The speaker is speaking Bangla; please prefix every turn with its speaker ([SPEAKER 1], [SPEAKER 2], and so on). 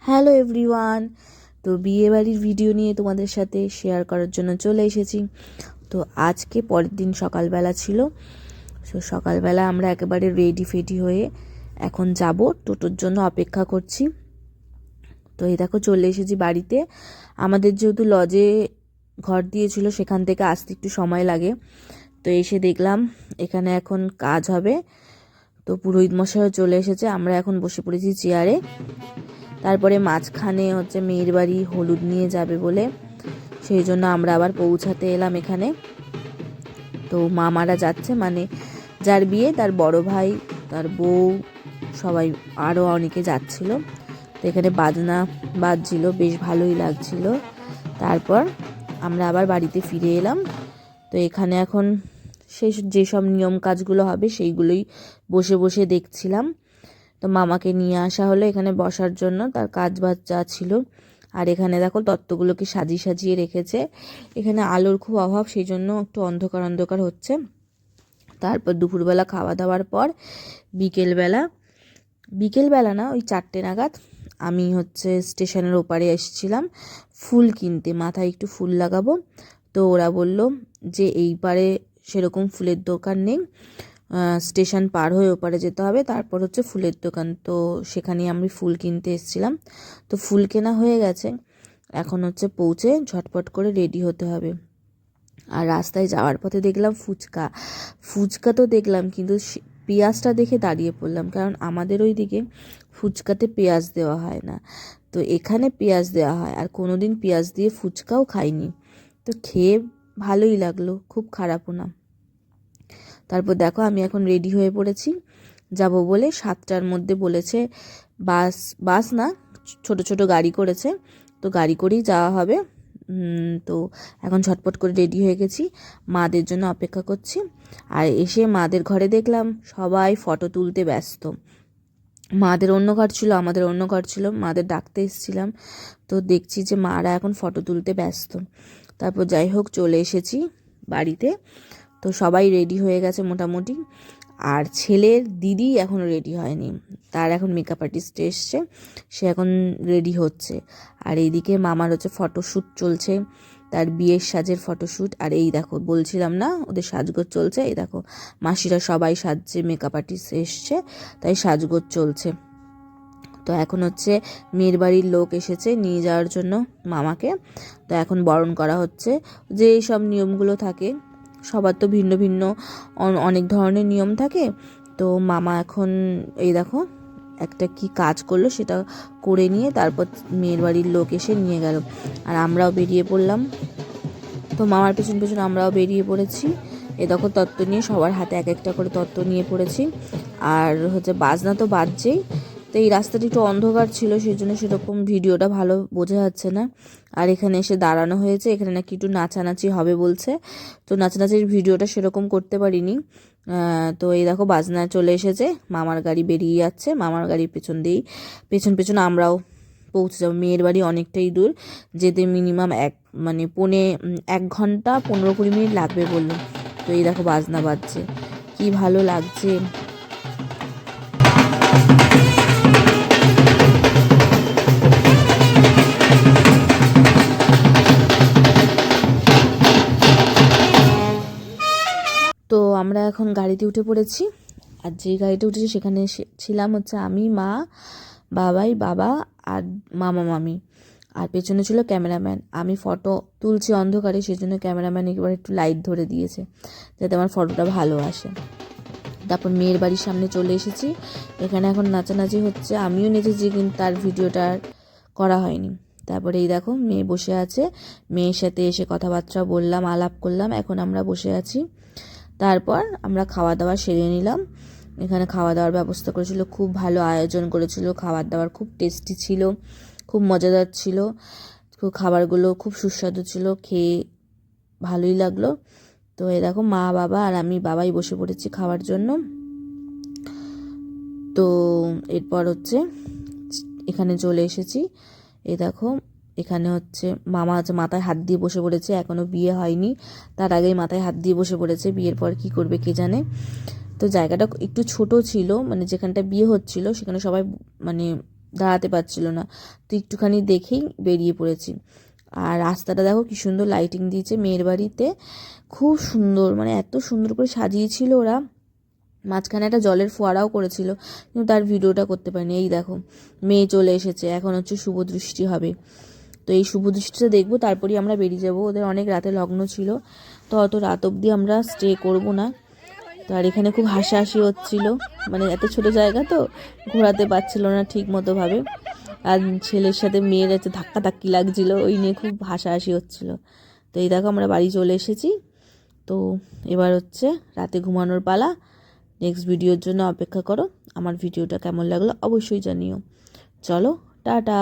[SPEAKER 1] Hello everyone. তো বিয়েবাড়ির ভিডিও নিয়ে তোমাদের সাথে শেয়ার করার জন্য চলে এসেছি। তো আজকে পরের দিন সকালবেলা ছিল। সকালবেলা আমরা একেবারে রেডি ফেডি হয়ে এখন যাব, টোটোর জন্য অপেক্ষা করছি। তো এই দেখো চলে এসেছি বাড়িতে। আমাদের যেহেতু লজে ঘর দিয়েছিল, সেখান থেকে আসতে একটু সময় লাগে। তো এসে দেখলাম এখানে এখন কাজ হবে। তো পুরোহিত মশাইও চলে এসেছে, আমরা এখন বসে পড়েছি চেয়ারে। তারপরে মাঝখানে হচ্ছে মেয়ের বাড়ি হলুদ নিয়ে যাবে বলে, সেই জন্য আমরা আবার পৌঁছাতে এলাম এখানে। তো মামারা যাচ্ছে, মানে যার বিয়ে তার বড় ভাই, তার বউ, সবাই আরও অনেকে যাচ্ছিল। তো এখানে বাজনা বাজছিল, বেশ ভালোই লাগছিল। তারপর আমরা আবার বাড়িতে ফিরে এলাম। তো এখানে এখন সেই যেসব নিয়ম কাজগুলো হবে সেইগুলোই বসে বসে দেখছিলাম। তো মামাকে নিয়ে আসা হলো এখানে বসার জন্য, তার কাজ বাজ যা ছিল। আর এখানে দেখো তত্ত্বগুলোকে সাজিয়ে সাজিয়ে রেখেছে। এখানে আলোর খুব অভাব, সেই জন্য একটু অন্ধকার অন্ধকার হচ্ছে। তারপর দুপুরবেলা খাওয়া দাওয়ার পর বিকেলবেলা না, ওই 4টে নাগাদ আমি হচ্ছে স্টেশনের ওপারে এসেছিলাম ফুল কিনতে, মাথায় একটু ফুল লাগাবো। তো ওরা বলল যে এই পারে সেরকম ফুলের দোকান নেই, স্টেশন পার হয়ে ওপারে যেতে হবে, তারপর হচ্ছে ফুলের দোকান। তো সেখানে আমি ফুল কিনতে এসেছিলাম। তো ফুল কেনা হয়ে গেছে, এখন হচ্ছে পৌঁছে ঝটপট করে রেডি হতে হবে। আর রাস্তায় যাওয়ার পথে দেখলাম ফুচকা তো দেখলাম, কিন্তু পেঁয়াজটা দেখে দাঁড়িয়ে পড়লাম, কারণ আমাদের ওই দিকে ফুচকাতে পেঁয়াজ দেওয়া হয় না। তো এখানে পেঁয়াজ দেওয়া হয়, আর কোনোদিন পেঁয়াজ দিয়ে ফুচকাও খাইনি। তো খেয়ে ভালোই লাগলো, খুব খারাপও না। তারপর দেখো আমি এখন রেডি হয়ে পড়েছি যাব বলে। 7টার মধ্যে বলেছে। বাস না, ছোট ছোট গাড়ি করেছে, তো গাড়ি করেই যাওয়া হবে। তো এখন ঝটপট করে রেডি হয়ে গেছি, মাদের জন্য অপেক্ষা করছি। আর এসে মাদের ঘরে দেখলাম সবাই ফটো তুলতে ব্যস্ত। মাদের অন্য ঘর ছিল, আমাদের অন্য ঘর ছিল, মাদের ডাকতে এসেছিলাম। তো দেখছি যে মারা এখন ফটো তুলতে ব্যস্ত। তারপর যাই হোক চলে এসেছি বাড়িতে। তো সবাই রেডি হয়ে গেছে মোটামুটি। আর ছেলের দিদি এখনও রেডি হয়নি, তার এখন মেকআপ আর্টিস্ট এসছে, সে এখন রেডি হচ্ছে। আর এইদিকে মামার হচ্ছে ফটোশ্যুট চলছে, তার বিয়ের সাজের ফটোশ্যুট। আর এই দেখো বলছিলাম না ওদের সাজগোজ চলছে, এই দেখো মাসিরা সবাই সাজছে, মেকআপ আর্টিস্ট এসছে, তাই সাজগোজ চলছে। তো এখন হচ্ছে মেয়ের বাড়ির লোক এসেছে নিয়ে যাওয়ার জন্য মামাকে। তো এখন বরণ করা হচ্ছে। যে এইসব নিয়মগুলো থাকে, সবার তো ভিন্ন ভিন্ন অনেক ধরনের নিয়ম থাকে। তো মামা এখন এই দেখো একটা কি কাজ করলো, সেটা করে নিয়ে তারপর মেয়ের বাড়ির লোক এসে নিয়ে গেল। আর আমরাও বেরিয়ে পড়লাম। তো মামার পেছন পেছন আমরাও বেরিয়ে পড়েছি। এ দেখো তত্ত্ব নিয়ে সবার হাতে এক একটা করে তত্ত্ব নিয়ে পড়েছি। আর হচ্ছে বাজনা তো বাজছেই। তো এই রাস্তাটা একটু অন্ধকার ছিল, সেই জন্য সেরকম ভিডিওটা ভালো বোঝা যাচ্ছে না। আর এখানে এসে দাঁড়ানো হয়েছে, এখানে নাকি একটু নাচানাচি হবে বলছে। তো নাচানাচির ভিডিওটা সেরকম করতে পারিনি। তো এই দেখো বাজনা চলে এসেছে, মামার গাড়ি বেরিয়ে যাচ্ছে, মামার গাড়ির পেছন পেছন আমরাও পৌঁছে যাবো। মেয়ের বাড়ি অনেকটাই দূর, যেতে মিনিমাম 1 ঘন্টা 15-20 মিনিট লাগবে বললো। তো এই দেখো বাজনা বাজছে, কি ভালো লাগছে। তো আমরা এখন গাড়িতে উঠে পড়েছি। আর যেই গাড়িতে উঠেছি সেখানে ছিলাম হচ্ছে আমি, মা, বাবা আর মামি। আর পেছনে ছিল ক্যামেরাম্যান। আমি ফটো তুলছি অন্ধকারে, সেই জন্য ক্যামেরাম্যান একবার একটু লাইট ধরে দিয়েছে যাতে আমার ফটোটা ভালো আসে। তারপর মেয়ের বাড়ির সামনে চলে এসেছি, এখানে এখন নাচানাচি হচ্ছে, আমিও নেচেছি, কিন্তু তার ভিডিওটা করা হয়নি। তারপরে এই দেখো মেয়ে বসে আছে, মেয়ের সাথে এসে কথাবার্তা বললাম, আলাপ করলাম, এখন আমরা বসে আছি। তারপর আমরা খাওয়া দাওয়া সেরে নিলাম। এখানে খাওয়া দাওয়ার ব্যবস্থা করেছিল, খুব ভালো আয়োজন করেছিল, খাবার দাবার খুব টেস্টি ছিল, খুব মজাদার ছিল, খাবারগুলো খুব সুস্বাদু ছিল, খেয়ে ভালোই লাগলো। তো এই দেখো মা, বাবা আর আমি, বাবাই বসে পড়েছি খাওয়ার জন্য। তো এরপর হচ্ছে এখানে চলে এসেছি। এই দেখো এখানে হচ্ছে মামা হচ্ছে মাথায় হাত দিয়ে বসে পড়েছে, এখনও বিয়ে হয়নি, তার আগেই মাথায় হাত দিয়ে বসে পড়েছে, বিয়ের পর কি করবে কে জানে। তো জায়গাটা একটু ছোট ছিল, মানে যেখানটা বিয়ে হচ্ছিল সেখানে সবাই মানে দাঁড়াতে পারছিল না, তো একটুখানি দেখেই বেরিয়ে পড়েছি। আর রাস্তাটা দেখো কি সুন্দর লাইটিং দিয়েছে মেয়ের বাড়িতে, খুব সুন্দর, মানে এত সুন্দর করে সাজিয়েছিল ওরা। মাঝখানে একটা জলের ফোয়ারাও করেছিল, কিন্তু তার ভিডিওটা করতে পারিনি। এই দেখো মেয়ে চলে এসেছে, এখন হচ্ছে শুভ দৃষ্টি হবে, তো এই শুভ দৃষ্টিটা দেখবো, তারপরেই আমরা বেরিয়ে যাব। ওদের অনেক রাতে লগ্ন ছিল, তো অত রাত অবধি আমরা স্টে করব না। তো আর এখানে খুব হাসাহাসি হচ্ছিল, মানে এত ছোটো জায়গা তো ঘোরাতে পারছিল না ঠিক মতো ভাবে, আর ছেলের সাথে মেয়ের হচ্ছে ধাক্কাধাক্কি লাগছিল, ওই নিয়ে খুব হাসাহাসি হচ্ছিল। তো এই দেখো আমরা বাড়ি চলে এসেছি। তো এবার হচ্ছে রাতে ঘুমানোর পালা। নেক্সট ভিডিওর জন্য অপেক্ষা করো। আমার ভিডিওটা কেমন লাগলো অবশ্যই জানিও। চলো, টাটা।